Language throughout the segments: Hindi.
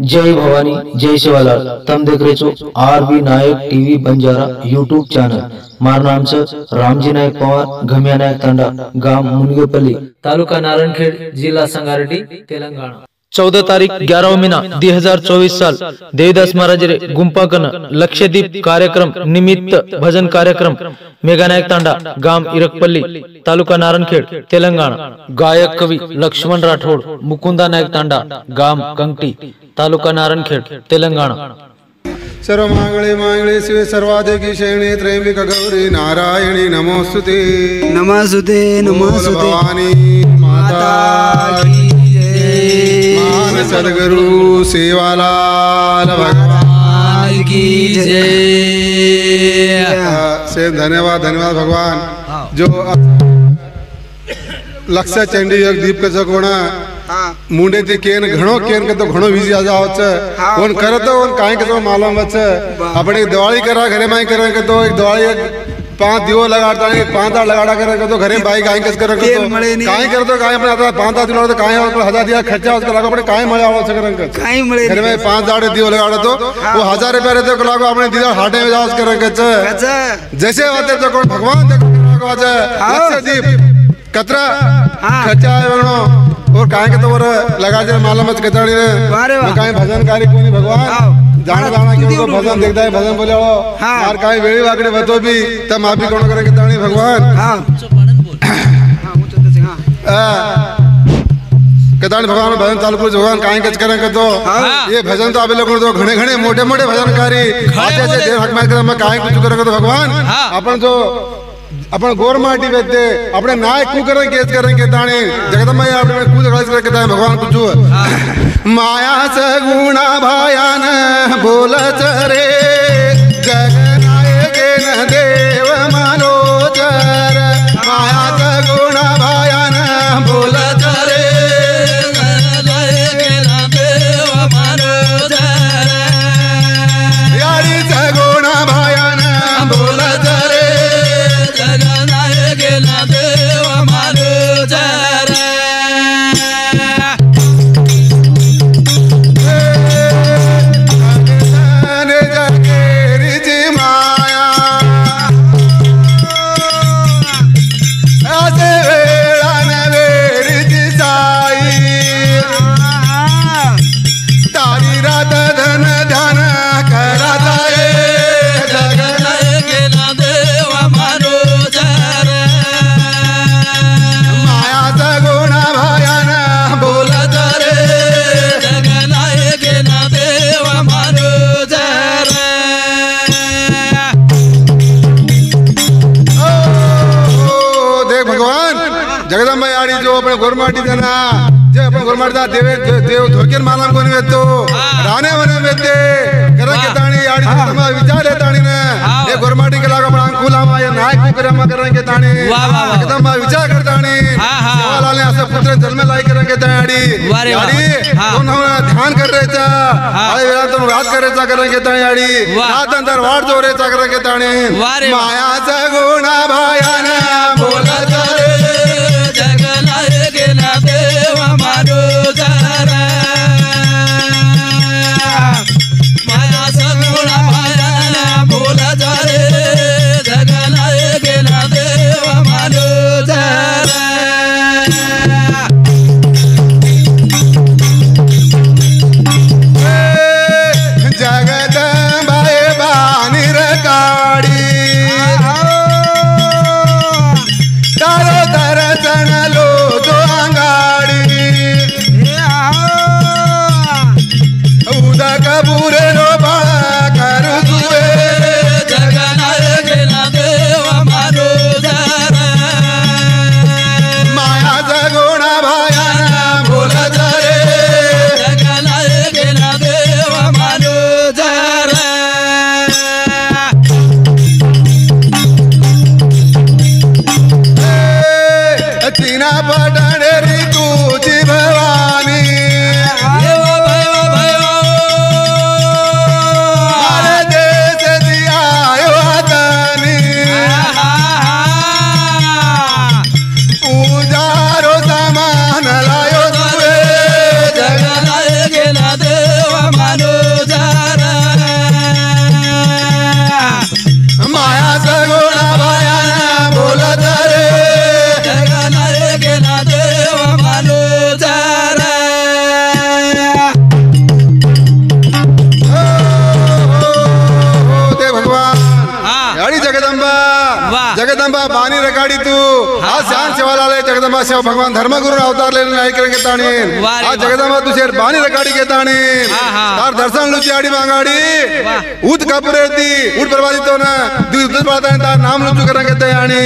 जय भवानी जय शिवालाल। तम देख रहे छो आरबी नायक टीवी बंजारा यूट्यूब चॅनल। मार नाम से रामजी नायक पवार, घमिया नायक तांडा, गाम मुनगेपल्ली, तालुका नारायणखेड, जिला संगारेड्डी, तेलंगाना। 14 तारीख 11 महीना 2024 साल देवदास महाराज रे गुंपाकन लक्षद्वीप कार्यक्रम निमित्त भजन कार्यक्रम मेघा नायक तांडा, गाम इरकपल्ली, तालुका नारायणखेड, तेलंगाना। गायक कवि लक्ष्मण राठोड, मुकुंदा नायक तांडा, गाम कंकटी, तालुका नारायणखेड, तेलंगाना। सर्वमंगले मंगले शिवे सर्वाधिकी शरणे त्र्यंबके गौरी नारायणी नमोस्तुते। नमस्ते नमस्ते भवानी माता की जय। मान सद्गुरु सेवालाल भगवान की जय। से धन्यवाद धन्यवाद भगवान जो लक्ष चंडी योग दीप का कोणा मुंडे ते केन घणो केन के तो घणो विजी आ जाव छ कोण करतो कोण काय के तो मालूम छ। आपण एक दिवाळी करा घरे माई करा के तो एक दिवाळी 5 दिवो लगाडता है 5 दाड़ लगाडा करे के तो घरे बाई काय कस करे के तो काय करतो काय आपण आता 5 दाड़ दिवो तो काय 1000 दिया खर्चा उसका लागो आपण काय मळे आवो छ करन काय मळे घरे में 5 दाड़ दिवो लगाडो तो वो 1000 रुपया रहते को लागो आपण दिदा हाटे में जास करे के छ। जैसे होते तो कोण भगवान देखो लागो छ लक्षद्वीप कतरा खर्चा है वणो और काय के तो वर लगा जे मालूम मत कताड़ी ने काय भजनकारी कोनी भगवान जाना जाना की तो भजन देखदा है भजन बोले मार काय वेळी वाकडे बतो भी त माफी कोण करे कताड़ी भगवान कताड़ी भगवान भजन चालू कर भगवान काय कच करे के तो ये भजन तो आबे लोग तो घणे घणे मोठे मोठे भजनकारी आते से देव हक मार के मैं काय कुछ करे के तो भगवान अपन जो अपन गोर माटी बेते अपने नायक कु करें केस करें के ताणे जगदम्बा अपने कु जगह करे के ताणे भगवान कुछ माया से गुणा भायान बोल चरे जग नायक न देव मानो चर। माया से गुणा भायान बोल चरे जग नायक न देव मानो चर। यारी से गुणा भायान बोल चरे जगदम्बा यारी जो अपने गोरमाटी देना जे अपने गोरमाटी दा देव देव धोकेन मालम कोनी वेतो राणे वने वेते करे के ताणी यारी जगदम्बा विचार है ताणी ने ये गोरमाटी के लागा बड़ा खुलामा ये नायक को करे मा करे के ताणी जगदम्बा विचार कर ताणी शिवालाल ने ऐसे पुत्र जन्म लाई करे के ताणी यारी तुम ध्यान कर रहे था अरे वेला तुम याद कर रहे था करे के ताणी यारी रात अंदर वाट जो रहे था करे के ताणी माया से गुणा भायान बोल करे जगदंबा शिव भगवान धर्मगुरु अवतार लेने आई करेंगे तानी आज जगदंबा तू शेर बानी रकाड़ी के तानी तार दर्शन लुचियाड़ी मांगाड़ी उत कपुरेती उत प्रवादित होना दूध पड़ता है तार नाम लुचु करेंगे तयानी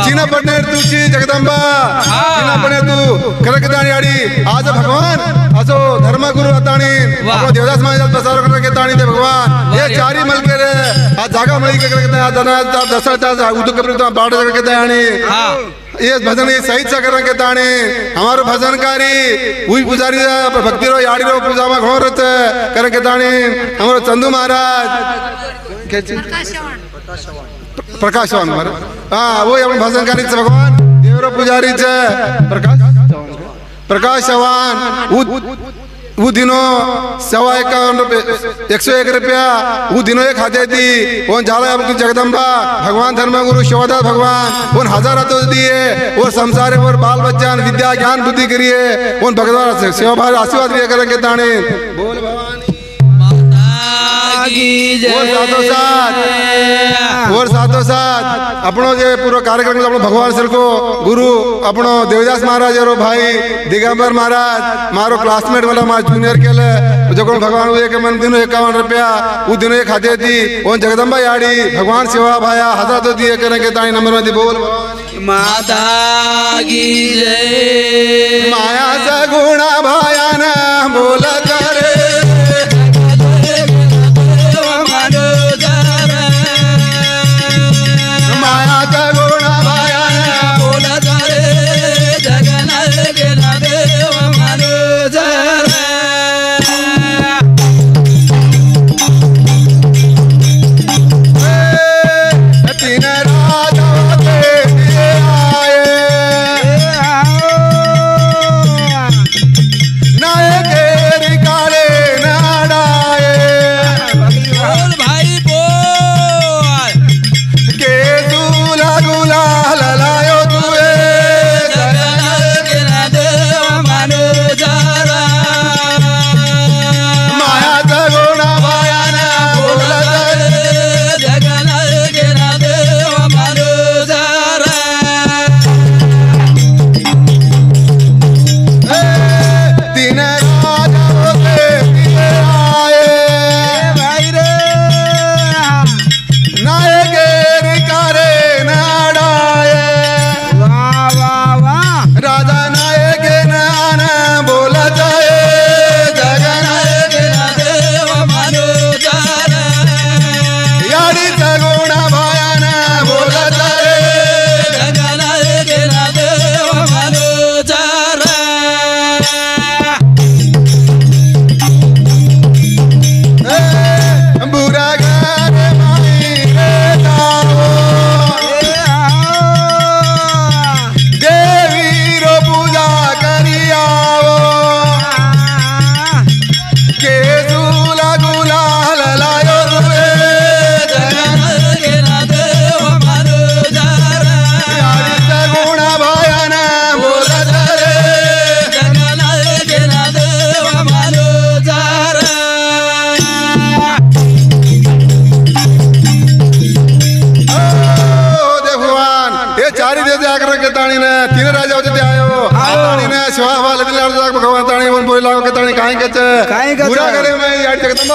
चीना पड़ने तुझी जगदंबा चीना पड़ने तू करेंगे तानी आड़ी आज भगवान असो धर्मगुरु अतानी अपना देवदास महाराज प्रसार करेंगे तानी दे भगवान ये चारी मल के रे आज जागा मली के करेंगे तानी धना दर्शन चार उत कपुरेती बाढ़ करेंगे तयानी ये भजन ये सही से करेंगे ताने हमारो भजनकारी वही पुजारी भक्ति रो याड़ी रो पूजा में घोर करेंगे ताने हमारो चंदू महाराज प्रकाशवान महाराज हाँ वो अपने भजनकारी से भगवान देवरो पुजारी से प्रकाशवान वो दिनों 101 रुपया वो दिनों एक खाते थी वो झाला अपनी जगदंबा भगवान धर्मगुरु शिवदास भगवान उन हजार तो दिए वो संसार और बाल बच्चा विद्या ज्ञान बुद्धि करिए उन भगवान शिव भाई आशीर्वाद दिए करेंगे ताने बोल भवानी और साथों साथ अपनो जे पूरा कार्यक्रम अपनो भगवान सर को गुरु अपनो देवदास महाराज रो भाई दिगंबर महाराज मारो क्लासमेट वाला मार जूनियर के ले जो को भगवान एक मन दिन 51 रुपया वो दिन एक खाते थी वो जगदंबा याड़ी भगवान शिवा भाया हजार तो दिए करेंगे ताई नंबर में बोल माता की जय माया सगुणा भाया ना बोल करे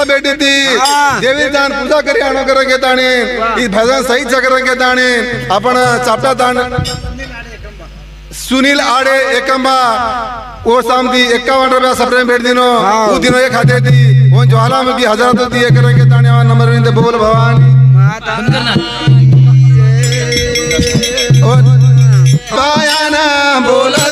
बेटी थी देवी दान पूजा करी आनो करेंगे ताने इस भजन सही करेंगे ताने अपन चापटा दान सुनील आड़े एकंबा वो शाम थी 51 रुपया सपने में बैठ दिनो वो दिनों एक खाते थी वो ज्वालामुखी हजार तो दिए करेंगे ताने नंबर में बोल भवानी बोला